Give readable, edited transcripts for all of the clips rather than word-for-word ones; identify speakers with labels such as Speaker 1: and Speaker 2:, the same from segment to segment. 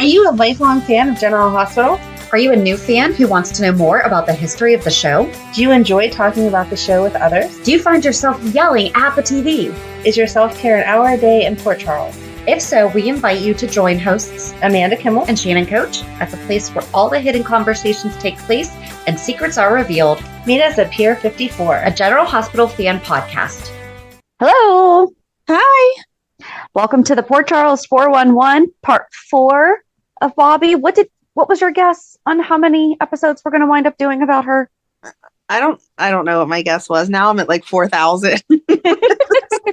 Speaker 1: Are you a lifelong fan of General Hospital?
Speaker 2: Are you a new fan who wants to know more about the history of the show?
Speaker 1: Do you enjoy talking about the show with others?
Speaker 2: Do you find yourself yelling at the TV?
Speaker 1: Is your self-care an hour a day in Port Charles?
Speaker 2: If so, we invite you to join hosts
Speaker 1: Amanda Kimmel
Speaker 2: and Shannon Coach at the place where all the hidden conversations take place and secrets are revealed.
Speaker 1: Meet us at Pier 54,
Speaker 2: a General Hospital fan podcast.
Speaker 3: Hello.
Speaker 1: Hi.
Speaker 3: Welcome to the Port Charles 411, part 4 of Bobbie. What was your guess on how many episodes we're going to wind up doing about her?
Speaker 4: I don't know what my guess was. Now I'm at like 4,000.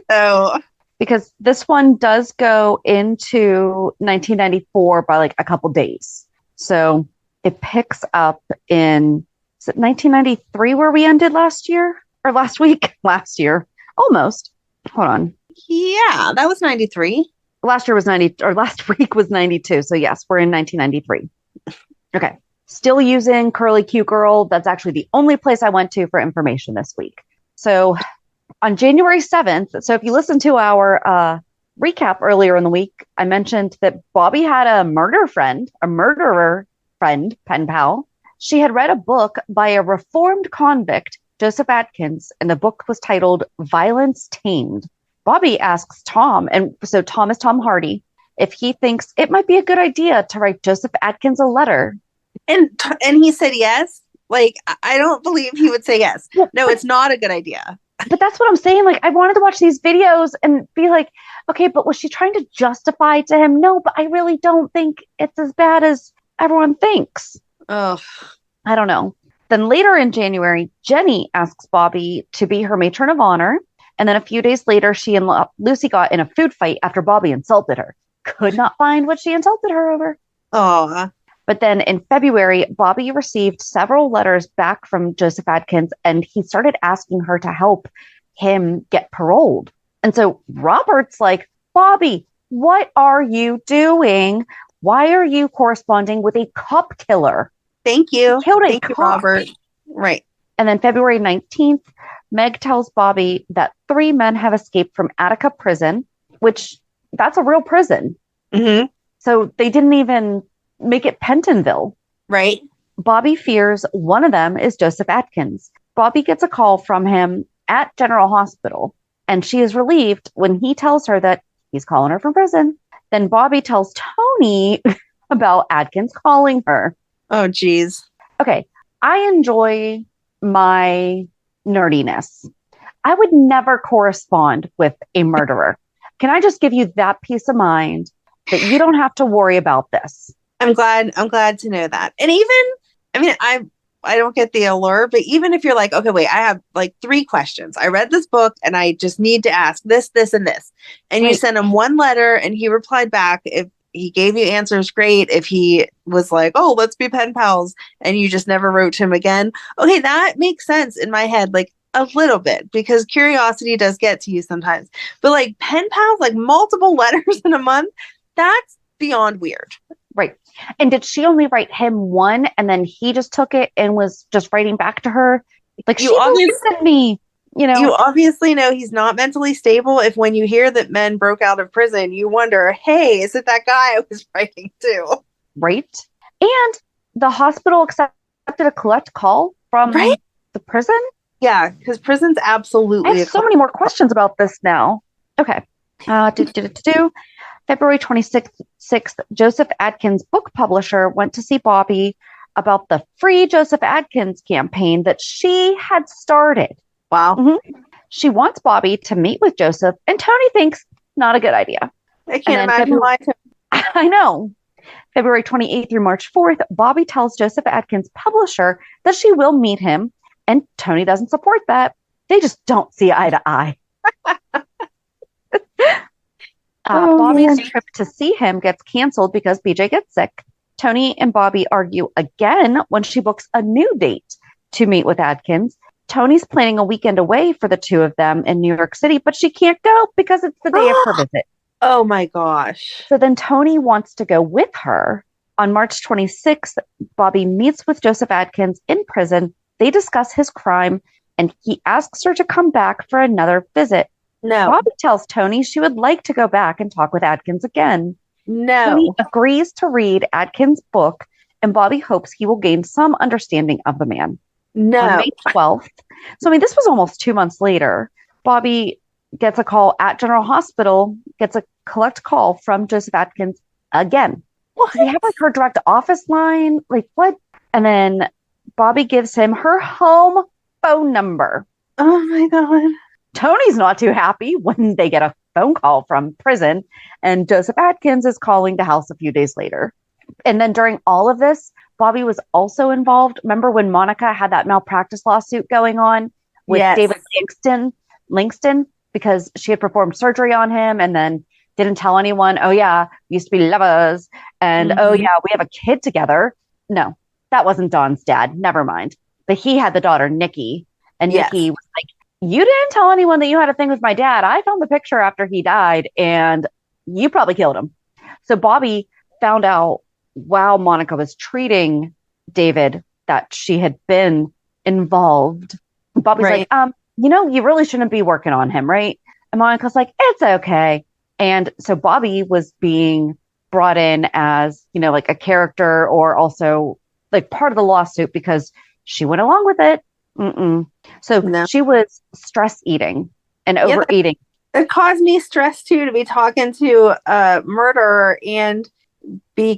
Speaker 4: So
Speaker 3: because this one does go into 1994 by like a couple days. So it picks up in, is it 1993 where we ended last year? Or last week? Last year. Almost. Hold on.
Speaker 4: Yeah, that was 93.
Speaker 3: Last year was 90, or last week was 92. So yes, we're in 1993. Okay. Still using Curly Q Girl. That's actually the only place I went to for information this week. So on January 7th, so if you listen to our recap earlier in the week, I mentioned that Bobbie had a murderer friend, pen pal. She had read a book by a reformed convict, Joseph Atkins, and the book was titled Violence Tamed. Bobbie asks Tom, and so Tom is Tom Hardy, if he thinks it might be a good idea to write Joseph Atkins a letter.
Speaker 4: And he said yes. Like, I don't believe he would say yes. No, it's not a good idea.
Speaker 3: But that's what I'm saying. Like, I wanted to watch these videos and be like, okay, but was she trying to justify to him? No, but I really don't think it's as bad as everyone thinks.
Speaker 4: Oh,
Speaker 3: I don't know. Then later in January, Jenny asks Bobbie to be her matron of honor. And then a few days later, she and Lucy got in a food fight after Bobbie insulted her. Could not find what she insulted her over.
Speaker 4: Oh.
Speaker 3: But then in February, Bobbie received several letters back from Joseph Atkins, and he started asking her to help him get paroled. And so Robert's like, Bobbie, what are you doing? Why are you corresponding with a cop killer?
Speaker 4: Thank you.
Speaker 3: Killed a
Speaker 4: Thank
Speaker 3: cop.
Speaker 4: you, Robert. Right.
Speaker 3: And then February 19th, Meg tells Bobbie that 3 men have escaped from Attica prison, which that's a real prison.
Speaker 4: Mm-hmm.
Speaker 3: So they didn't even make it Pentonville.
Speaker 4: Right.
Speaker 3: Bobbie fears one of them is Joseph Atkins. Bobbie gets a call from him at General Hospital, and she is relieved when he tells her that he's calling her from prison. Then Bobbie tells Tony about Atkins calling her.
Speaker 4: Oh, geez.
Speaker 3: Okay, I enjoy my nerdiness. I would never correspond with a murderer. Can I just give you that peace of mind that you don't have to worry about this?
Speaker 4: I'm glad to know that. And even, I mean, I don't get the allure, but even if you're like, okay, wait, I have like 3 questions. I read this book and I just need to ask this, this, and this. And you send him one letter and he replied back. If he gave you answers, great. If he was like, oh, let's be pen pals, and you just never wrote to him again. Okay, that makes sense in my head, like a little bit, because curiosity does get to you sometimes. But like pen pals, like multiple letters in a month, that's beyond weird.
Speaker 3: Right. And did she only write him one and then he just took it and was just writing back to her? Like, you obviously sent me,
Speaker 4: You obviously know he's not mentally stable if when you hear that men broke out of prison, you wonder, hey, is it that guy I was writing to?
Speaker 3: Right. And the hospital accepted a collect call from the prison?
Speaker 4: Yeah, because prison's absolutely.
Speaker 3: I have so many more questions about this now. Okay. February 26th, Joseph Atkins' book publisher went to see Bobbie about the Free Joseph Atkins campaign that she had started.
Speaker 4: Wow.
Speaker 3: Mm-hmm. She wants Bobbie to meet with Joseph, and Tony thinks not a good idea.
Speaker 4: I can't imagine why.
Speaker 3: I know. February 28th through March 4th, Bobbie tells Joseph Atkins' publisher that she will meet him, and Tony doesn't support that. They just don't see eye to eye. Bobbie's trip to see him gets canceled because BJ gets sick. Tony and Bobbie argue again when she books a new date to meet with Atkins. Tony's planning a weekend away for the two of them in New York City, but she can't go because it's the day of her visit.
Speaker 4: Oh my gosh.
Speaker 3: So then Tony wants to go with her. On March 26th, Bobbie meets with Joseph Atkins in prison. They discuss his crime, and he asks her to come back for another visit.
Speaker 4: No.
Speaker 3: Bobbie tells Tony she would like to go back and talk with Atkins again. Tony
Speaker 4: No.
Speaker 3: agrees to read Atkins' book, and Bobbie hopes he will gain some understanding of the man. On
Speaker 4: No.
Speaker 3: May 12th, so I mean, this was almost 2 months later, Bobbie gets a call at General Hospital, gets a collect call from Joseph Atkins again.
Speaker 4: What?
Speaker 3: Does he have like her direct office line? Like what? And then Bobbie gives him her home phone number.
Speaker 4: Oh my God.
Speaker 3: Tony's not too happy when they get a phone call from prison, and Joseph Atkins is calling the house a few days later. And then during all of this, Bobbie was also involved. Remember when Monica had that malpractice lawsuit going on with
Speaker 4: Yes.
Speaker 3: David Langston, because she had performed surgery on him and then didn't tell anyone, oh yeah, we used to be lovers. And oh
Speaker 4: Mhm.
Speaker 3: yeah, we have a kid together. No, that wasn't Dawn's dad. Never mind. But he had the daughter, Nikki. And
Speaker 4: Yes.
Speaker 3: Nikki was like, you didn't tell anyone that you had a thing with my dad. I found the picture after he died and you probably killed him. So Bobbie found out while Monica was treating David that she had been involved. Bobbie's
Speaker 4: Right.
Speaker 3: like, you really shouldn't be working on him, right? And Monica's like, it's okay. And so Bobbie was being brought in as, like a character or also like part of the lawsuit because she went along with it. So
Speaker 4: No.
Speaker 3: she was stress eating and
Speaker 4: Yeah,
Speaker 3: overeating.
Speaker 4: It caused me stress too to be talking to a murderer and be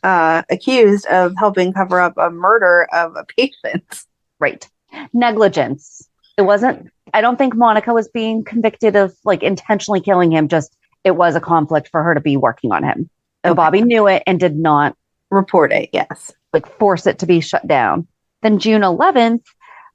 Speaker 4: accused of helping cover up a murder of a patient.
Speaker 3: Right. Negligence. I don't think Monica was being convicted of like intentionally killing him. Just it was a conflict for her to be working on him. And
Speaker 4: Okay.
Speaker 3: Bobbie knew it and did not
Speaker 4: Report it, yes.
Speaker 3: like force it to be shut down. Then June 11th,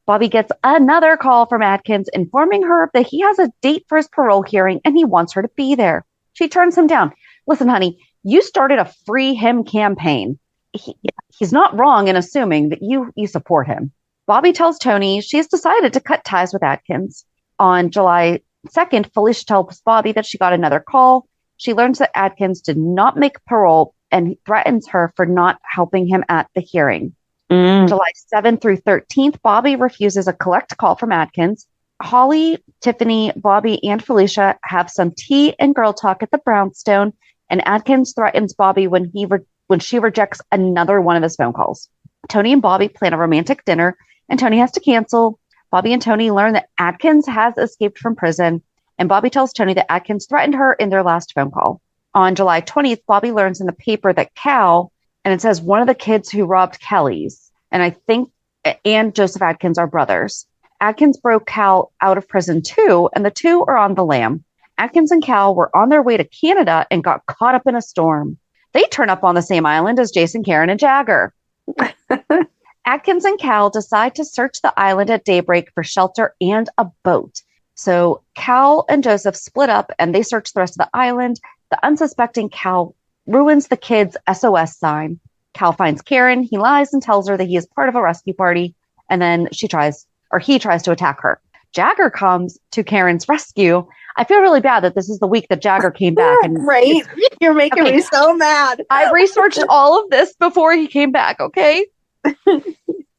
Speaker 3: Bobbie gets another call from Atkins informing her that he has a date for his parole hearing and he wants her to be there. She turns him down. Listen, honey, you started a free him campaign. He's not wrong in assuming that you support him. Bobbie tells Tony she has decided to cut ties with Atkins. On July 2nd, Felicia tells Bobbie that she got another call. She learns that Atkins did not make parole and threatens her for not helping him at the hearing. July 7th through 13th, Bobbie refuses a collect call from Atkins. Holly, Tiffany, Bobbie, and Felicia have some tea and girl talk at the brownstone, and Atkins threatens Bobbie when she rejects another one of his phone calls. Tony and Bobbie plan a romantic dinner, and Tony has to cancel. Bobbie and Tony learn that Atkins has escaped from prison, and Bobbie tells Tony that Atkins threatened her in their last phone call. On July 20th, Bobbie learns in the paper that Cal, and it says one of the kids who robbed Kelly's, and Joseph Atkins are brothers. Atkins broke Cal out of prison too, and the two are on the lam. Atkins and Cal were on their way to Canada and got caught up in a storm. They turn up on the same island as Jason, Karen, and Jagger. Atkins and Cal decide to search the island at daybreak for shelter and a boat. So Cal and Joseph split up and they search the rest of the island. The unsuspecting Cal ruins the kids' SOS sign. Cal finds Karen. He lies and tells her that he is part of a rescue party. And then he tries to attack her. Jagger comes to Karen's rescue. I feel really bad that this is the week that Jagger came back. And
Speaker 4: Right. You're making me so mad.
Speaker 3: I researched all of this before he came back, okay?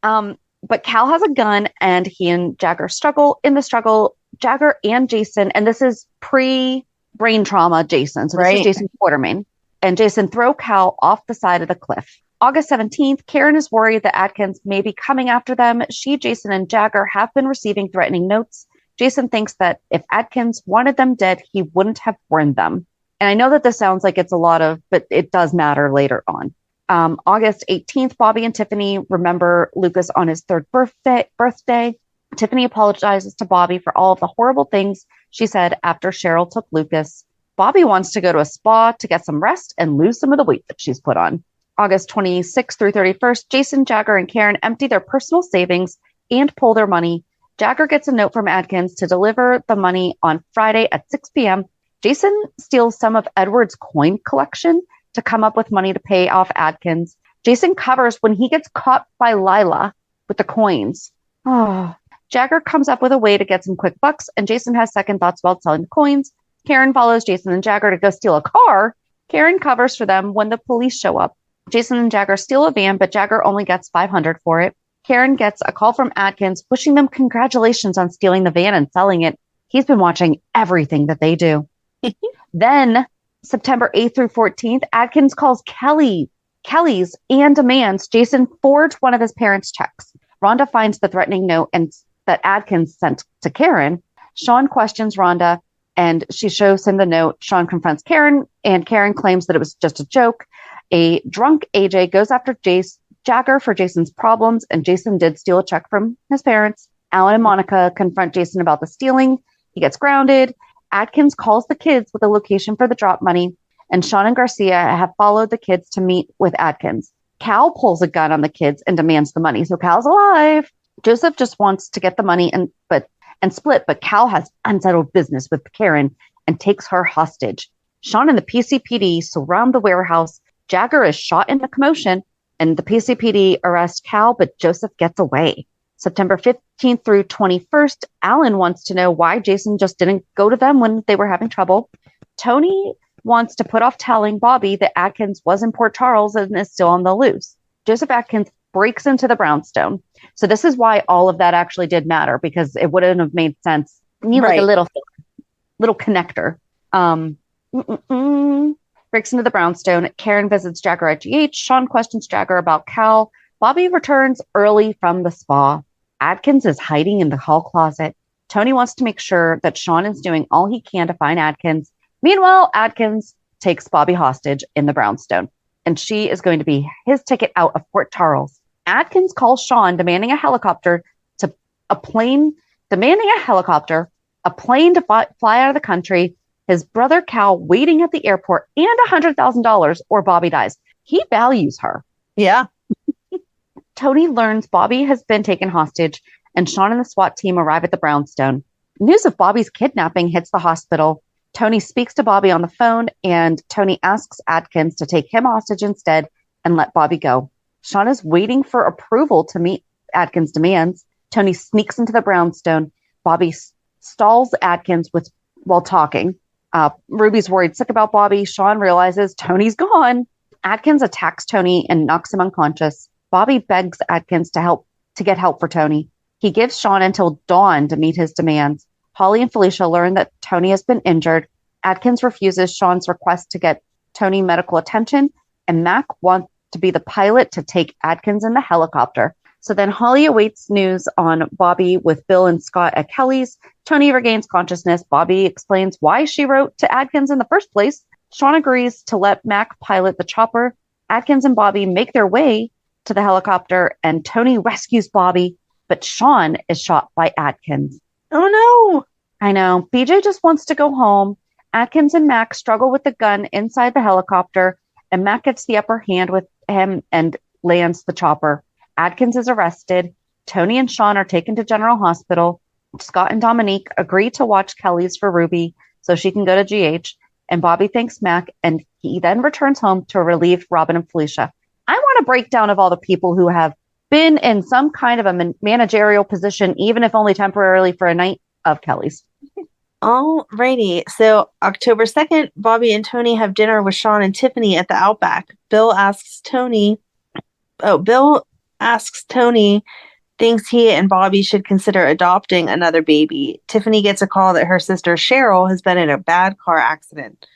Speaker 3: But Cal has a gun and he and Jagger struggle. In the struggle, Jagger and Jason, and this is pre-brain trauma Jason. So this is Jason Quartermain. And Jason throw Cal off the side of the cliff. August 17th, Karen is worried that Atkins may be coming after them. She, Jason, and Jagger have been receiving threatening notes. Jason thinks that if Atkins wanted them dead, he wouldn't have warned them. And I know that this sounds like it's a lot of, but it does matter later on. August 18th, Bobbie and Tiffany remember Lucas on his third birthday. Tiffany apologizes to Bobbie for all of the horrible things she said after Cheryl took Lucas. Bobbie wants to go to a spa to get some rest and lose some of the weight that she's put on. August 26th through 31st, Jason, Jagger, and Karen empty their personal savings and pull their money. Jagger gets a note from Atkins to deliver the money on Friday at 6 p.m. Jason steals some of Edward's coin collection to come up with money to pay off Atkins. Jason covers when he gets caught by Lila with the coins. Jagger comes up with a way to get some quick bucks, and Jason has second thoughts about selling the coins. Karen follows Jason and Jagger to go steal a car. Karen covers for them when the police show up. Jason and Jagger steal a van, but Jagger only gets $500 for it. Karen gets a call from Atkins wishing them congratulations on stealing the van and selling it. He's been watching everything that they do. Then September 8th through 14th, Adkins calls Kelly's and demands Jason forge one of his parents' checks. Rhonda finds the threatening note and that Adkins sent to Karen. Sean questions Rhonda and she shows him the note. Sean confronts Karen and Karen claims that it was just a joke. A drunk AJ goes after Jagger for Jason's problems, and Jason did steal a check from his parents. Alan and Monica confront Jason about the stealing. He gets grounded. Adkins calls the kids with a location for the drop money, and Sean and Garcia have followed the kids to meet with Adkins. Cal pulls a gun on the kids and demands the money, so Cal's alive. Joseph just wants to get the money and split, but Cal has unsettled business with Karen and takes her hostage. Sean and the PCPD surround the warehouse. Jagger is shot in the commotion, and the PCPD arrests Cal, but Joseph gets away. September 15th through 21st, Alan wants to know why Jason just didn't go to them when they were having trouble. Tony wants to put off telling Bobbie that Adkins was in Port Charles and is still on the loose. Joseph Adkins breaks into the brownstone. So this is why all of that actually did matter, because it wouldn't have made sense. You need like a little connector. Breaks into the brownstone. Karen visits Jagger at GH. Sean questions Jagger about Cal. Bobbie returns early from the spa. Adkins is hiding in the hall closet. Tony wants to make sure that Sean is doing all he can to find Adkins. Meanwhile, Adkins takes Bobbie hostage in the brownstone, and she is going to be his ticket out of Port Charles. Adkins calls Sean demanding a helicopter, a plane to fly out of the country, his brother Cal waiting at the airport, and $100,000 or Bobbie dies. He values her.
Speaker 4: Yeah.
Speaker 3: Tony learns Bobbie has been taken hostage, and Sean and the SWAT team arrive at the brownstone. News of Bobbie's kidnapping hits the hospital. Tony speaks to Bobbie on the phone, and Tony asks Adkins to take him hostage instead and let Bobbie go. Sean is waiting for approval to meet Adkins' demands. Tony sneaks into the brownstone. Bobbie stalls Adkins while talking. Ruby's worried sick about Bobbie. Sean realizes Tony's gone. Adkins attacks Tony and knocks him unconscious. Bobbie begs Adkins to get help for Tony. He gives Sean until dawn to meet his demands. Holly and Felicia learn that Tony has been injured. Adkins refuses Sean's request to get Tony medical attention, and Mac wants to be the pilot to take Adkins in the helicopter. So then Holly awaits news on Bobbie with Bill and Scott at Kelly's. Tony regains consciousness. Bobbie explains why she wrote to Adkins in the first place. Sean agrees to let Mac pilot the chopper. Adkins and Bobbie make their way to the helicopter, and Tony rescues Bobbie, but Sean is shot by Adkins.
Speaker 4: Oh no!
Speaker 3: I know. BJ just wants to go home. Adkins and Mac struggle with the gun inside the helicopter, and Mac gets the upper hand with him and lands the chopper. Adkins is arrested. Tony and Sean are taken to General Hospital. Scott and Dominique agree to watch Kelly's for Ruby so she can go to GH, and Bobbie thanks Mac, and he then returns home to relieve Robin and Felicia. I want a breakdown of all the people who have been in some kind of a managerial position, even if only temporarily for a night of Kelly's.
Speaker 4: Alrighty. So October 2nd, Bobbie and Tony have dinner with Sean and Tiffany at the Outback. Bill asks Tony, thinks he and Bobbie should consider adopting another baby. Tiffany gets a call that her sister Cheryl has been in a bad car accident.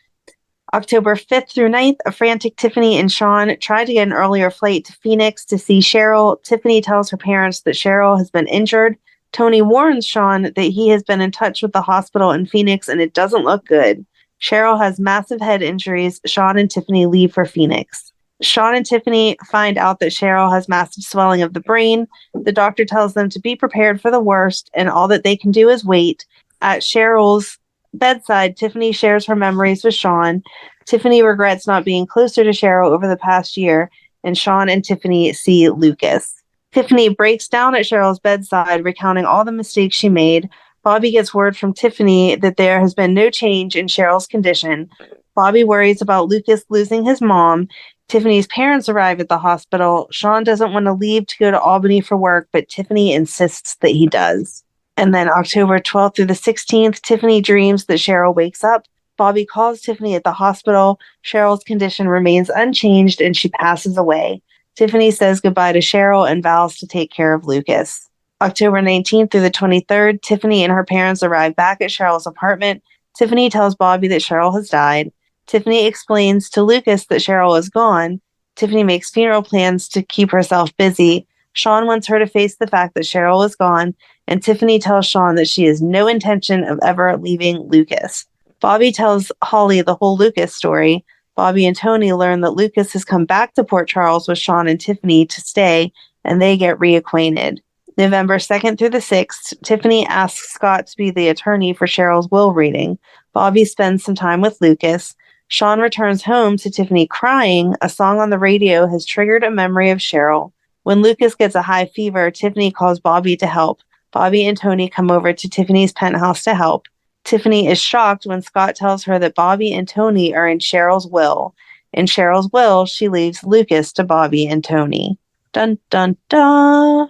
Speaker 4: October 5th through 9th, a frantic Tiffany and Sean try to get an earlier flight to Phoenix to see Cheryl. Tiffany tells her parents that Cheryl has been injured. Tony warns Sean that he has been in touch with the hospital in Phoenix and it doesn't look good. Cheryl has massive head injuries. Sean and Tiffany leave for Phoenix. Sean and Tiffany find out that Cheryl has massive swelling of the brain. The doctor tells them to be prepared for the worst, and all that they can do is wait. At Cheryl's bedside, Tiffany shares her memories with Sean. Tiffany regrets not being closer to Cheryl over the past year, and Sean and Tiffany see Lucas. Tiffany breaks down at Cheryl's bedside, recounting all the mistakes she made. Bobbie gets word from Tiffany that there has been no change in Cheryl's condition. Bobbie worries about Lucas losing his mom. Tiffany's parents arrive at the hospital. Sean doesn't want to leave to go to Albany for work, but Tiffany insists that he does. And then October 12th through the 16th, Tiffany dreams that Cheryl wakes up. Bobbie calls Tiffany at the hospital. Cheryl's condition remains unchanged and she passes away. Tiffany says goodbye to Cheryl and vows to take care of Lucas. October 19th through the 23rd, Tiffany and her parents arrive back at Cheryl's apartment. Tiffany tells Bobbie that Cheryl has died. Tiffany explains to Lucas that Cheryl is gone. Tiffany makes funeral plans to keep herself busy. Sean wants her to face the fact that Cheryl is gone, and Tiffany tells Sean that she has no intention of ever leaving Lucas. Bobbie tells Holly the whole Lucas story. Bobbie and Tony learn that Lucas has come back to Port Charles with Sean and Tiffany to stay, and they get reacquainted. November 2nd through the 6th, Tiffany asks Scott to be the attorney for Cheryl's will reading. Bobbie spends some time with Lucas. Sean returns home to Tiffany crying. A song on the radio has triggered a memory of Cheryl. When Lucas gets a high fever, Tiffany calls Bobbie to help. Bobbie and Tony come over to Tiffany's penthouse to help. Tiffany is shocked when Scott tells her that Bobbie and Tony are in Cheryl's will. In Cheryl's will, she leaves Lucas to Bobbie and Tony. Dun, dun, dun.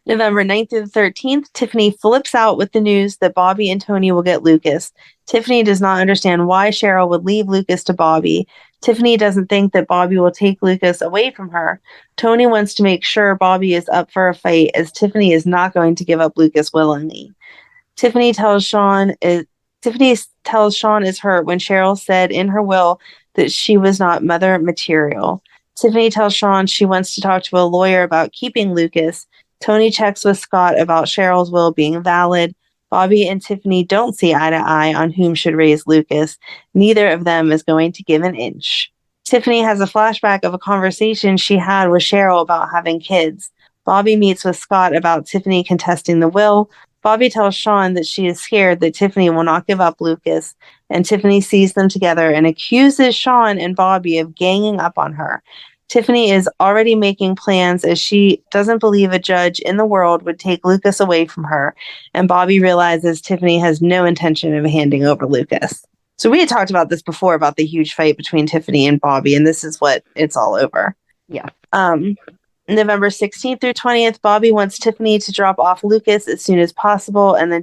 Speaker 4: November 9th through the 13th, Tiffany flips out with the news that Bobbie and Tony will get Lucas. Tiffany does not understand why Cheryl would leave Lucas to Bobbie. Tiffany doesn't think that Bobbie will take Lucas away from her. Tony wants to make sure Bobbie is up for a fight, as Tiffany is not going to give up Lucas willingly. Tiffany tells Sean is hurt when Cheryl said in her will that she was not mother material. Tiffany tells Sean she wants to talk to a lawyer about keeping Lucas. Tony checks with Scott about Cheryl's will being valid. Bobbie and Tiffany don't see eye to eye on whom should raise Lucas. Neither of them is going to give an inch. Tiffany has a flashback of a conversation she had with Cheryl about having kids. Bobbie meets with Scott about Tiffany contesting the will. Bobbie tells Sean that she is scared that Tiffany will not give up Lucas, and Tiffany sees them together and accuses Sean and Bobbie of ganging up on her. Tiffany is already making plans as she doesn't believe a judge in the world would take Lucas away from her, and Bobbie realizes Tiffany has no intention of handing over Lucas. So we had talked about this before, about the huge fight between Tiffany and Bobbie, and this is what it's all over.
Speaker 3: Yeah.
Speaker 4: November 16th through 20th, Bobbie wants Tiffany to drop off Lucas as soon as possible, and then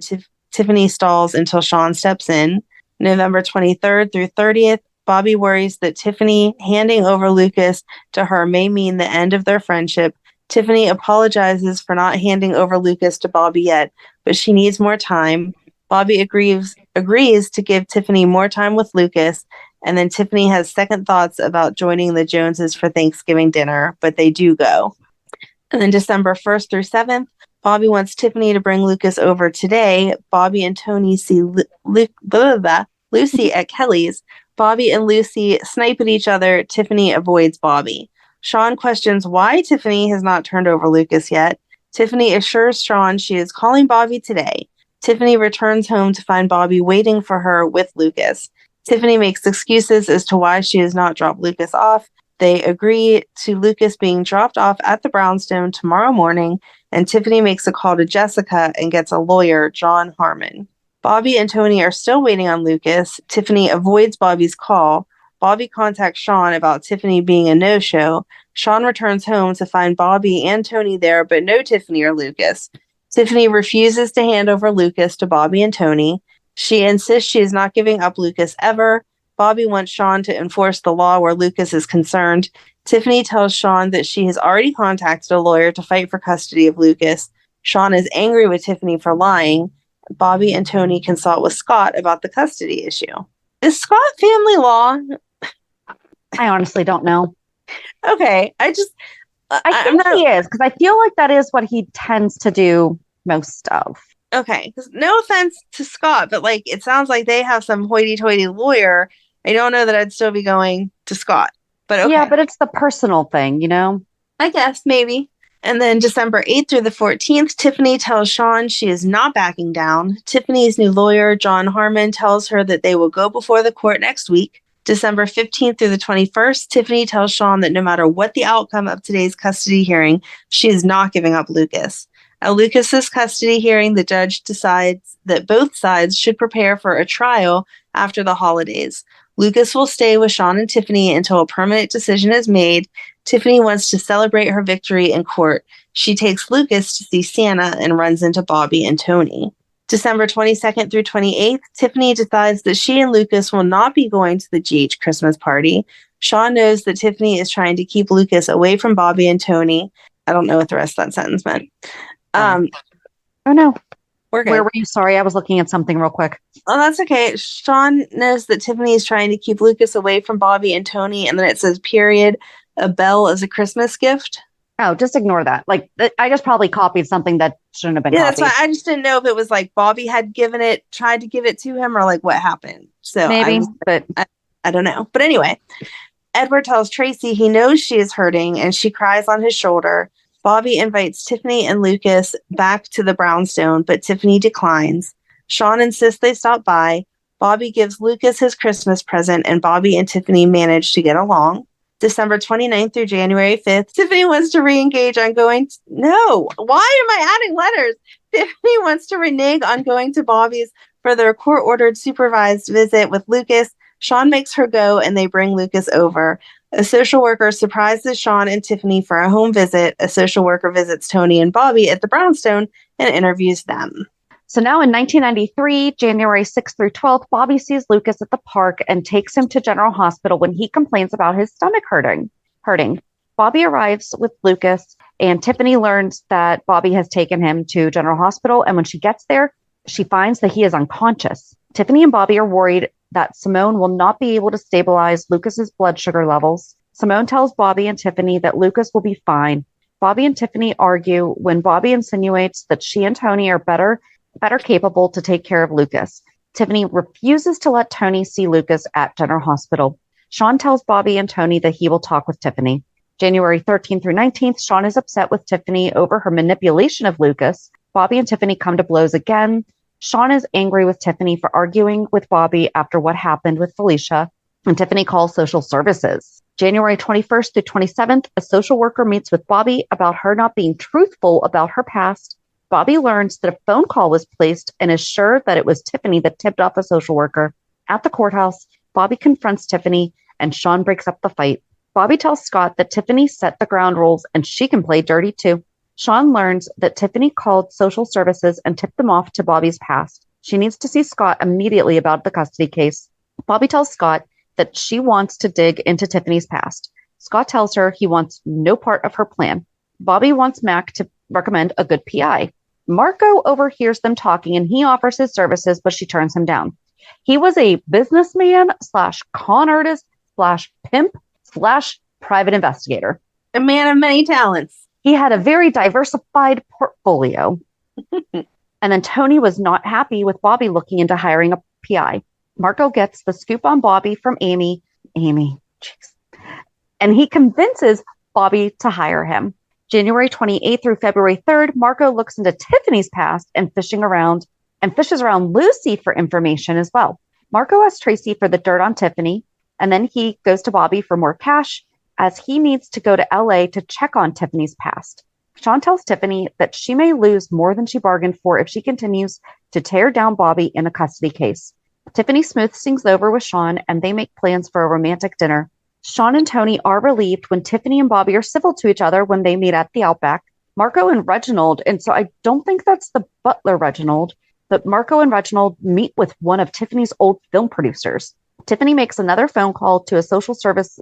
Speaker 4: Tiffany stalls until Sean steps in. November 23rd through 30th, Bobbie worries that Tiffany handing over Lucas to her may mean the end of their friendship. Tiffany apologizes for not handing over Lucas to Bobbie yet, but she needs more time. Bobbie agrees to give Tiffany more time with Lucas, and then Tiffany has second thoughts about joining the Joneses for Thanksgiving dinner, but they do go. And then December 1st through 7th, Bobbie wants Tiffany to bring Lucas over today. Bobbie and Tony see Lucy at Kelly's. Bobbie and Lucy snipe at each other. Tiffany avoids Bobbie. Sean questions why Tiffany has not turned over Lucas yet. Tiffany assures Sean she is calling Bobbie today. Tiffany returns home to find Bobbie waiting for her with Lucas. Tiffany makes excuses as to why she has not dropped Lucas off. They agree to Lucas being dropped off at the brownstone tomorrow morning, and Tiffany makes a call to Jessica and gets a lawyer, John Harmon. Bobbie and Tony are still waiting on Lucas. Tiffany avoids Bobbie's call. Bobbie contacts Sean about Tiffany being a no-show. Sean returns home to find Bobbie and Tony there, but no Tiffany or Lucas. Tiffany refuses to hand over Lucas to Bobbie and Tony. She insists she is not giving up Lucas ever. Bobbie wants Sean to enforce the law where Lucas is concerned. Tiffany tells Sean that she has already contacted a lawyer to fight for custody of Lucas. Sean is angry with Tiffany for lying. Bobbie and Tony consult with Scott about the custody issue. Is Scott family law?
Speaker 3: I honestly don't know.
Speaker 4: Okay, I
Speaker 3: think he is, because I feel like that is what he tends to do most of.
Speaker 4: Okay, no offense to Scott, but like it sounds like they have some hoity-toity lawyer. I don't know that I'd still be going to Scott, but okay.
Speaker 3: Yeah, but it's the personal thing, you know?
Speaker 4: I guess, maybe. And then December 8th through the 14th, Tiffany tells Sean she is not backing down. Tiffany's new lawyer, John Harmon, tells her that they will go before the court next week. December 15th through the 21st, Tiffany tells Sean that no matter what the outcome of today's custody hearing, she is not giving up Lucas. At Lucas's custody hearing, the judge decides that both sides should prepare for a trial after the holidays. Lucas will stay with Sean and Tiffany until a permanent decision is made. Tiffany wants to celebrate her victory in court. She takes Lucas to see Santa and runs into Bobbie and Tony. December 22nd through 28th, Tiffany decides that she and Lucas will not be going to the GH Christmas party. Sean knows that Tiffany is trying to keep Lucas away from Bobbie and Tony. I don't know what the rest of that sentence meant.
Speaker 3: Oh no.
Speaker 4: We're good.
Speaker 3: Where were you? Sorry, I was looking at something real quick.
Speaker 4: Oh, that's okay. Sean knows that Tiffany is trying to keep Lucas away from Bobbie and Tony, and then it says, period, a bell as a Christmas gift.
Speaker 3: Oh, just ignore that. Like, I just probably copied something that shouldn't have been
Speaker 4: Yeah,
Speaker 3: copied.
Speaker 4: that's why I just didn't know if it was like Bobbie had tried to give it to him, or like what happened. So
Speaker 3: Maybe, but
Speaker 4: I don't know. But anyway, Edward tells Tracy he knows she is hurting, and she cries on his shoulder. Bobbie invites Tiffany and Lucas back to the brownstone, but Tiffany declines. Sean insists they stop by. Bobbie gives Lucas his Christmas present, and Bobbie and Tiffany manage to get along. December 29th through January 5th, Tiffany wants to re-engage on going no, why am I adding letters? Tiffany wants to renege on going to Bobbie's for their court-ordered supervised visit with Lucas. Sean makes her go, and they bring Lucas over. A social worker surprises Sean and Tiffany for a home visit. A social worker visits Tony and Bobbie at the brownstone and interviews them.
Speaker 3: So now in 1993, January 6th through 12th, Bobbie sees Lucas at the park and takes him to General Hospital when he complains about his stomach hurting. Bobbie arrives with Lucas, and Tiffany learns that Bobbie has taken him to General Hospital. And when she gets there, she finds that he is unconscious. Tiffany and Bobbie are worried that Simone will not be able to stabilize Lucas's blood sugar levels. Simone tells Bobbie and Tiffany that Lucas will be fine. Bobbie and Tiffany argue when Bobbie insinuates that she and Tony are better capable to take care of Lucas. Tiffany refuses to let Tony see Lucas at General Hospital. Sean tells Bobbie and Tony that he will talk with Tiffany. January 13th through 19th, Sean is upset with Tiffany over her manipulation of Lucas. Bobbie and Tiffany come to blows again. Sean is angry with Tiffany for arguing with Bobbie after what happened with Felicia, and Tiffany calls social services. January 21st through 27th, a social worker meets with Bobbie about her not being truthful about her past. Bobbie learns that a phone call was placed and is sure that it was Tiffany that tipped off a social worker. At the courthouse, Bobbie confronts Tiffany, and Sean breaks up the fight. Bobbie tells Scott that Tiffany set the ground rules and she can play dirty too. Sean learns that Tiffany called social services and tipped them off to Bobbie's past. She needs to see Scott immediately about the custody case. Bobbie tells Scott that she wants to dig into Tiffany's past. Scott tells her he wants no part of her plan. Bobbie wants Mac to recommend a good PI. Marco overhears them talking and he offers his services, but she turns him down. He was a businessman / con artist / pimp / private investigator.
Speaker 4: A man of many talents.
Speaker 3: He had a very diversified portfolio. And then Tony was not happy with Bobbie looking into hiring a PI. Marco gets the scoop on Bobbie from Amy, jeez. And he convinces Bobbie to hire him. January 28th through February 3rd, Marco looks into Tiffany's past and fishes around Lucy for information as well. Marco asks Tracy for the dirt on Tiffany, and then he goes to Bobbie for more cash as he needs to go to LA to check on Tiffany's past. Sean tells Tiffany that she may lose more than she bargained for if she continues to tear down Bobbie in a custody case. Tiffany smooths things over with Sean, and they make plans for a romantic dinner. Sean and Tony are relieved when Tiffany and Bobbie are civil to each other when they meet at the Outback. Marco and Reginald, and so I don't think that's the butler Reginald, but Marco and Reginald meet with one of Tiffany's old film producers. Tiffany makes another phone call to social services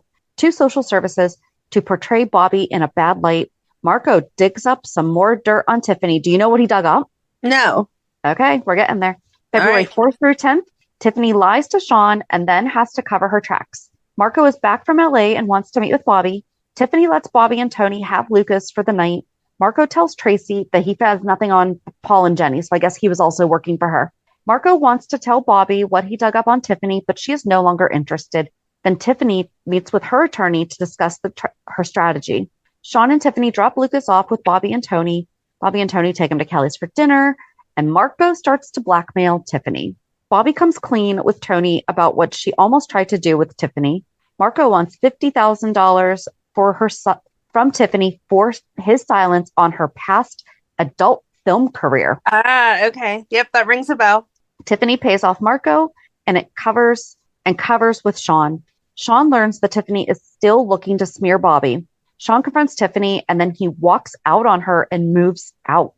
Speaker 3: to portray Bobbie in a bad light. Marco digs up some more dirt on Tiffany. Do you know what he dug up?
Speaker 4: No.
Speaker 3: Okay, we're getting there. February 4th through 10th, Tiffany lies to Sean and then has to cover her tracks. Marco is back from LA and wants to meet with Bobbie. Tiffany lets Bobbie and Tony have Lucas for the night. Marco tells Tracy that he has nothing on Paul and Jenny, so I guess he was also working for her. Marco wants to tell Bobbie what he dug up on Tiffany, but she is no longer interested. Then Tiffany meets with her attorney to discuss her strategy. Sean and Tiffany drop Lucas off with Bobbie and Tony. Bobbie and Tony take him to Kelly's for dinner, and Marco starts to blackmail Tiffany. Bobbie comes clean with Tony about what she almost tried to do with Tiffany. Marco wants $50,000 from Tiffany for his silence on her past adult film career.
Speaker 4: Okay. Yep, that rings a bell.
Speaker 3: Tiffany pays off Marco, and it covers with Sean. Sean learns that Tiffany is still looking to smear Bobbie. Sean confronts Tiffany, and then he walks out on her and moves out.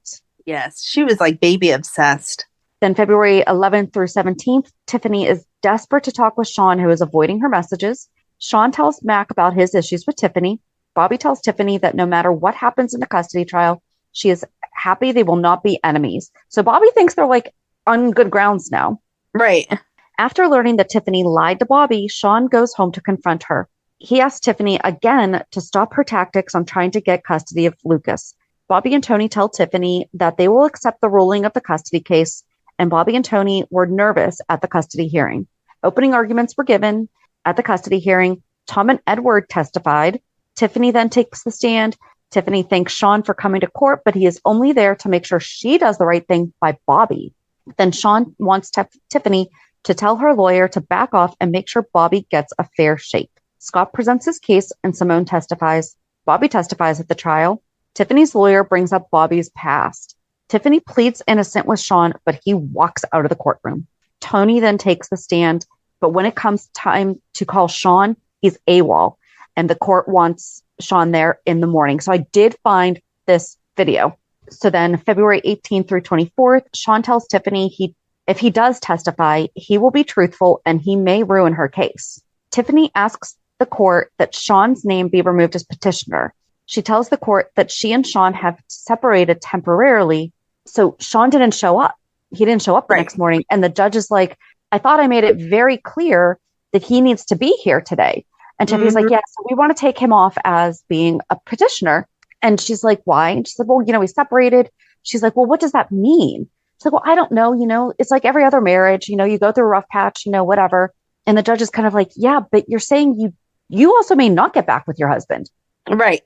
Speaker 4: Yes, she was like baby obsessed.
Speaker 3: Then February 11th through 17th, Tiffany is desperate to talk with Sean, who is avoiding her messages. Sean tells Mac about his issues with Tiffany. Bobbie tells Tiffany that no matter what happens in the custody trial, she is happy they will not be enemies. So Bobbie thinks they're like on good grounds now.
Speaker 4: Right.
Speaker 3: After learning that Tiffany lied to Bobbie, Sean goes home to confront her. He asks Tiffany again to stop her tactics on trying to get custody of Lucas. Bobbie and Tony tell Tiffany that they will accept the ruling of the custody case, and Bobbie and Tony were nervous at the custody hearing. Opening arguments were given at the custody hearing. Tom and Edward testified. Tiffany then takes the stand. Tiffany thanks Sean for coming to court, but he is only there to make sure she does the right thing by Bobbie. Then Sean wants Tiffany to tell her lawyer to back off and make sure Bobbie gets a fair shake. Scott presents his case and Simone testifies. Bobbie testifies at the trial. Tiffany's lawyer brings up Bobbie's past. Tiffany pleads innocent with Sean, but he walks out of the courtroom. Tony then takes the stand, but when it comes time to call Sean, he's AWOL, and the court wants Sean there in the morning. So I did find this video. So then February 18th through 24th, Sean tells Tiffany if he does testify, he will be truthful and he may ruin her case. Tiffany asks the court that Sean's name be removed as petitioner. She tells the court that she and Sean have separated temporarily, so Sean didn't show up. He didn't show up the next morning. And the judge is like, I thought I made it very clear that he needs to be here today. And Tiffany's like, yeah, so we want to take him off as being a petitioner. And she's like, why? And she said, well, we separated. She's like, well, what does that mean? She's like, well, I don't know. It's like every other marriage, you go through a rough patch, whatever. And the judge is kind of like, yeah, but you're saying you also may not get back with your husband.
Speaker 4: Right.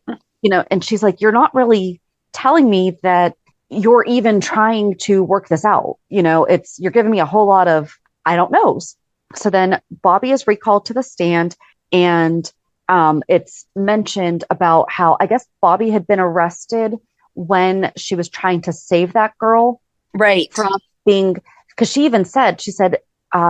Speaker 3: And she's like, you're not really telling me that you're even trying to work this out. You're giving me a whole lot of, I don't knows. So then Bobbie is recalled to the stand, and it's mentioned about how, I guess, Bobbie had been arrested when she was trying to save that girl.
Speaker 4: Right.
Speaker 3: From being, because she said,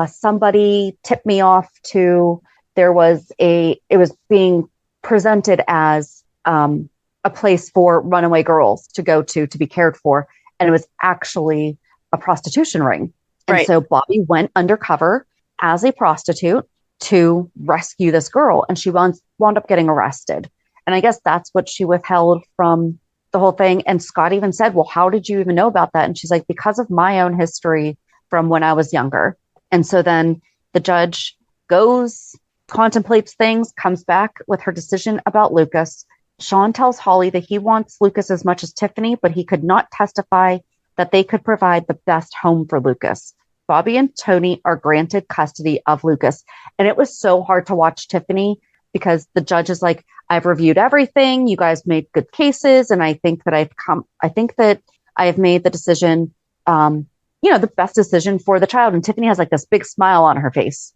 Speaker 3: somebody tipped me off to, it was being presented as a place for runaway girls to go to be cared for. And it was actually a prostitution ring. And so Bobbie went undercover as a prostitute to rescue this girl. And she wound up getting arrested. And I guess that's what she withheld from the whole thing. And Scott even said, well, how did you even know about that? And she's like, because of my own history from when I was younger. And so then the judge goes, contemplates things, comes back with her decision about Lucas. Sean tells Holly that he wants Lucas as much as Tiffany, but he could not testify that they could provide the best home for Lucas. Bobbie and Tony are granted custody of Lucas. And it was so hard to watch Tiffany because the judge is like, I've reviewed everything. You guys made good cases. And I think that I have made the decision, the best decision for the child. And Tiffany has like this big smile on her face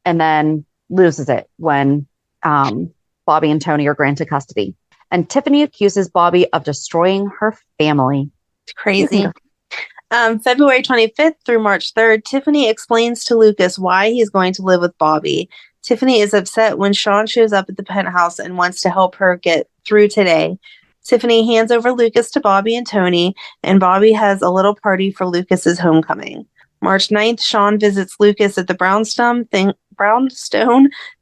Speaker 3: and then loses it when Bobbie and Tony are granted custody. And Tiffany accuses Bobbie of destroying her family.
Speaker 4: It's crazy. February 25th through March 3rd, Tiffany explains to Lucas why he's going to live with Bobbie. Tiffany is upset when Sean shows up at the penthouse and wants to help her get through today. Tiffany hands over Lucas to Bobbie and Tony, and Bobbie has a little party for Lucas's homecoming. March 9th, Sean visits Lucas at the brownstone.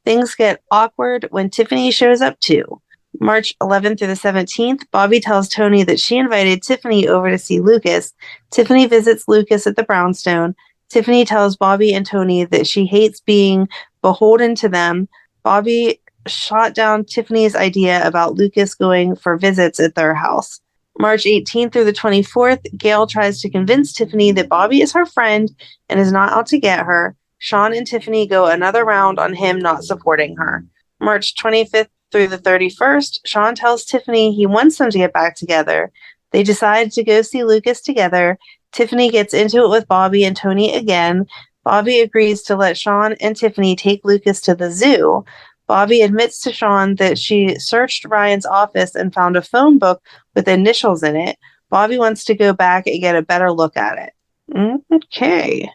Speaker 4: Things get awkward when Tiffany shows up too. March 11th through the 17th, Bobbie tells Tony that she invited Tiffany over to see Lucas. Tiffany visits Lucas at the brownstone. Tiffany tells Bobbie and Tony that she hates being beholden to them. Bobbie shot down Tiffany's idea about Lucas going for visits at their house. March 18th through the 24th, Gail tries to convince Tiffany that Bobbie is her friend and is not out to get her. Sean and Tiffany go another round on him not supporting her. March 25th through the 31st, Sean tells Tiffany he wants them to get back together. They decide to go see Lucas together. Tiffany gets into it with Bobbie and Tony again. Bobbie agrees to let Sean and Tiffany take Lucas to the zoo. Bobbie admits to Sean that she searched Ryan's office and found a phone book with initials in it. Bobbie wants to go back and get a better look at it. Okay.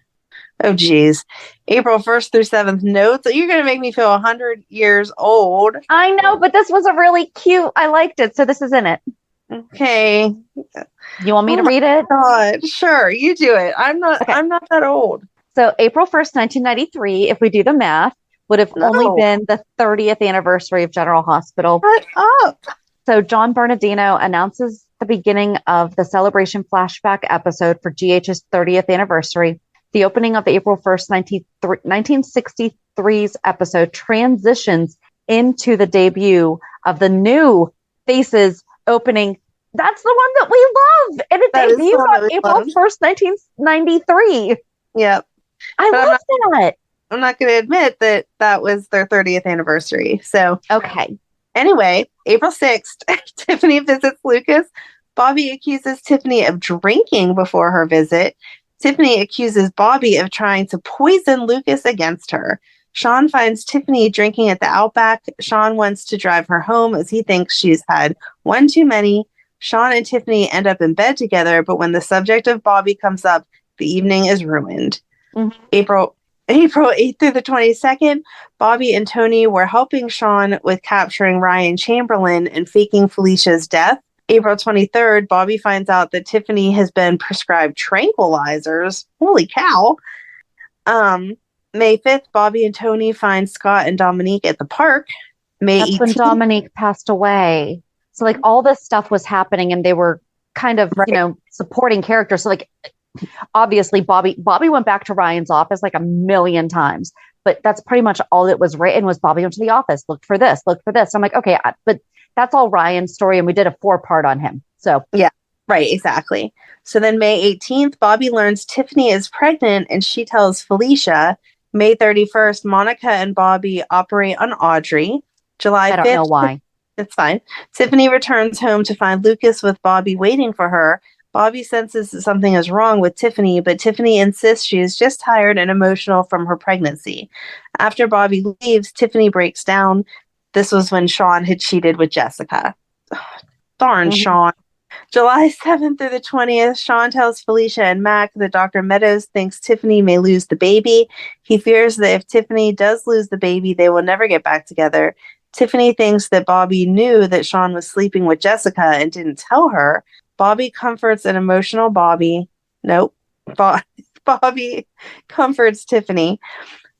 Speaker 4: Oh, geez. April 1st through 7th notes. You're going to make me feel 100 years old.
Speaker 3: I know, but this was a really cute. I liked it. So this is in it.
Speaker 4: Okay.
Speaker 3: You want me to read it?
Speaker 4: God, sure. You do it. I'm not that old.
Speaker 3: So April 1st, 1993, if we do the math, would have only been the 30th anniversary of General Hospital.
Speaker 4: Shut up.
Speaker 3: So John Bernardino announces the beginning of the celebration flashback episode for GH's 30th anniversary. The opening of the April 1st, 1963's episode transitions into the debut of the new Faces opening. That's the one that we love. And it
Speaker 4: That is the
Speaker 3: debuted
Speaker 4: one that
Speaker 3: on
Speaker 4: we
Speaker 3: April
Speaker 4: love.
Speaker 3: 1st, 1993.
Speaker 4: Yep.
Speaker 3: I
Speaker 4: But
Speaker 3: love that.
Speaker 4: I'm not going to admit that that was their 30th anniversary. So
Speaker 3: Okay.
Speaker 4: anyway, April 6th, Tiffany visits Lucas. Bobbie accuses Tiffany of drinking before her visit. Tiffany accuses Bobbie of trying to poison Lucas against her. Sean finds Tiffany drinking at the Outback. Sean wants to drive her home as he thinks she's had one too many. Sean and Tiffany end up in bed together, but when the subject of Bobbie comes up, the evening is ruined.
Speaker 3: Mm-hmm.
Speaker 4: April 8th through the 22nd, Bobbie and Tony were helping Sean with capturing Ryan Chamberlain and faking Felicia's death. April 23rd, Bobbie finds out that Tiffany has been prescribed tranquilizers. Holy cow. May 5th, Bobbie and Tony find Scott and Dominique at the park. May
Speaker 3: That's
Speaker 4: 18th,
Speaker 3: when Dominique passed away. So like all this stuff was happening and they were kind of,
Speaker 4: Right.
Speaker 3: supporting characters. So like obviously Bobbie went back to Ryan's office like a million times, but that's pretty much all that was written was Bobbie went to the office, looked for this. I'm like, okay, but that's all Ryan's story. And we did a 4-part on him. So
Speaker 4: right, exactly. So then May 18th, Bobbie learns Tiffany is pregnant and she tells Felicia. May 31st, Monica and Bobbie operate on Audrey. July 5th.
Speaker 3: I don't know why.
Speaker 4: It's fine. Tiffany returns home to find Lucas with Bobbie waiting for her. Bobbie senses that something is wrong with Tiffany, but Tiffany insists she is just tired and emotional from her pregnancy. After Bobbie leaves, Tiffany breaks down. This was when Sean had cheated with Jessica. Darn Sean. July 7th through the 20th, Sean tells Felicia and Mac that Dr. Meadows thinks Tiffany may lose the baby. He fears that if Tiffany does lose the baby, they will never get back together. Tiffany thinks that Bobbie knew that Sean was sleeping with Jessica and didn't tell her. Bobbie comforts an emotional Bobbie. Nope. Bobbie comforts Tiffany.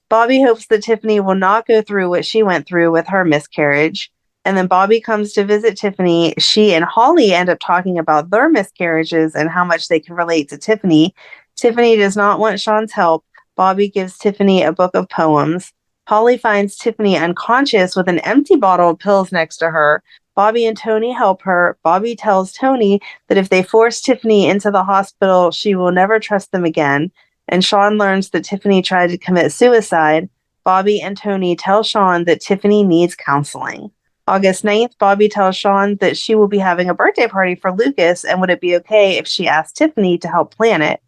Speaker 4: Bobbie hopes that Tiffany will not go through what she went through with her miscarriage. And then Bobbie comes to visit Tiffany. She and Holly end up talking about their miscarriages and how much they can relate to Tiffany. Tiffany does not want Sean's help. Bobbie gives Tiffany a book of poems. Holly finds Tiffany unconscious with an empty bottle of pills next to her. Bobbie and Tony help her. Bobbie tells Tony that if they force Tiffany into the hospital, she will never trust them again. And Sean learns that Tiffany tried to commit suicide. Bobbie and Tony tell Sean that Tiffany needs counseling. August 9th, Bobbie tells Sean that she will be having a birthday party for Lucas and would it be okay if she asked Tiffany to help plan it.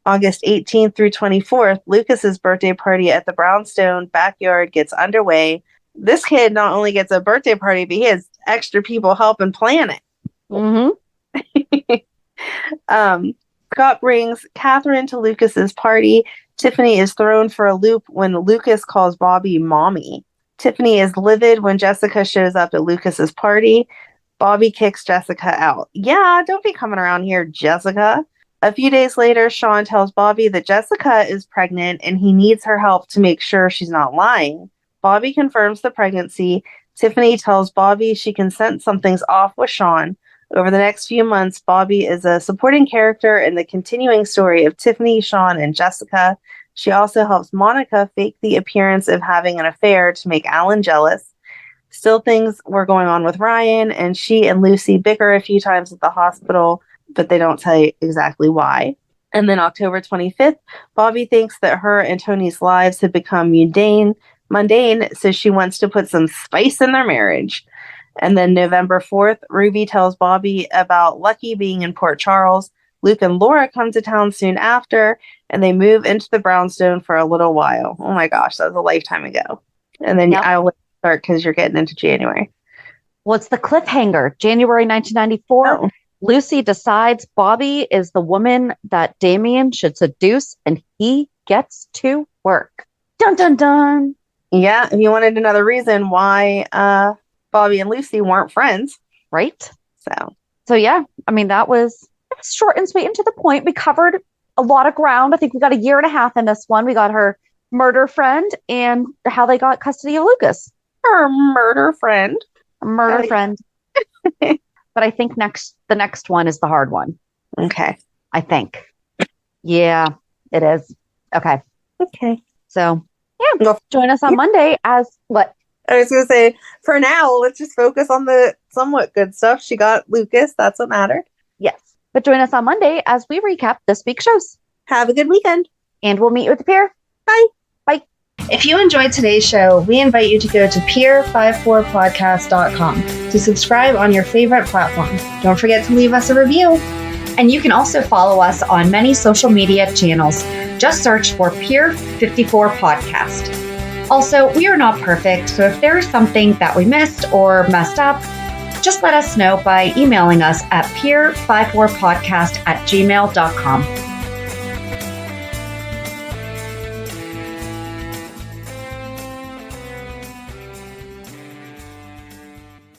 Speaker 4: August 18th through 24th, Lucas's birthday party at the Brownstone backyard gets underway. This kid not only gets a birthday party, but he has extra people helping plan it. Scott brings Catherine to Lucas's party. Tiffany is thrown for a loop when Lucas calls Bobbie mommy. Tiffany is livid when Jessica shows up at Lucas's party. Bobbie kicks Jessica out. Yeah, don't be coming around here, Jessica. A few days later, Sean tells Bobbie that Jessica is pregnant and he needs her help to make sure she's not lying. Bobbie confirms the pregnancy. Tiffany tells Bobbie she can sense something's off with Sean. Over the next few months, Bobbie is a supporting character in the continuing story of Tiffany, Sean, and Jessica. She also helps Monica fake the appearance of having an affair to make Alan jealous. Still, things were going on with Ryan, and she and Lucy bicker a few times at the hospital, but they don't tell you exactly why. And then October 25th, Bobbie thinks that her and Tony's lives have become mundane, so she wants to put some spice in their marriage. And then November 4th, Ruby tells Bobbie about Lucky being in Port Charles. Luke and Laura come to town soon after, and they move into the Brownstone for a little while. Oh my gosh, that was a lifetime ago. And then I'll start because you're getting into January.
Speaker 3: Well, it's the cliffhanger. January 1994. Lucy decides Bobbie is the woman that Damien should seduce, and he gets to work. Dun, dun, dun.
Speaker 4: Yeah, if you wanted another reason why Bobbie and Lucy weren't friends.
Speaker 3: Right?
Speaker 4: So
Speaker 3: yeah, I mean, that was short and sweet and to the point. We covered a lot of ground. I think we got a year and a half in this one. We got her murder friend and how they got custody of Lucas.
Speaker 4: Her murder friend.
Speaker 3: A murder friend. but I think the next one is the hard one.
Speaker 4: Okay.
Speaker 3: I think. Yeah, it is. Okay.
Speaker 4: Okay.
Speaker 3: So yeah,
Speaker 4: Well,
Speaker 3: join us on Monday as what?
Speaker 4: I was going to say, for now, let's just focus on the somewhat good stuff. She got Lucas. That's what mattered.
Speaker 3: Yes. But join us on Monday as we recap this week's shows.
Speaker 4: Have a good weekend.
Speaker 3: And we'll meet you at the pier.
Speaker 4: Bye.
Speaker 3: Bye.
Speaker 1: If you enjoyed today's show, we invite you to go to peer54podcast.com to subscribe on your favorite platform. Don't forget to leave us a review.
Speaker 2: And you can also follow us on many social media channels. Just search for Peer 54 Podcast. Also, we are not perfect, so if there is something that we missed or messed up, just let us know by emailing us at peer54podcast@gmail.com.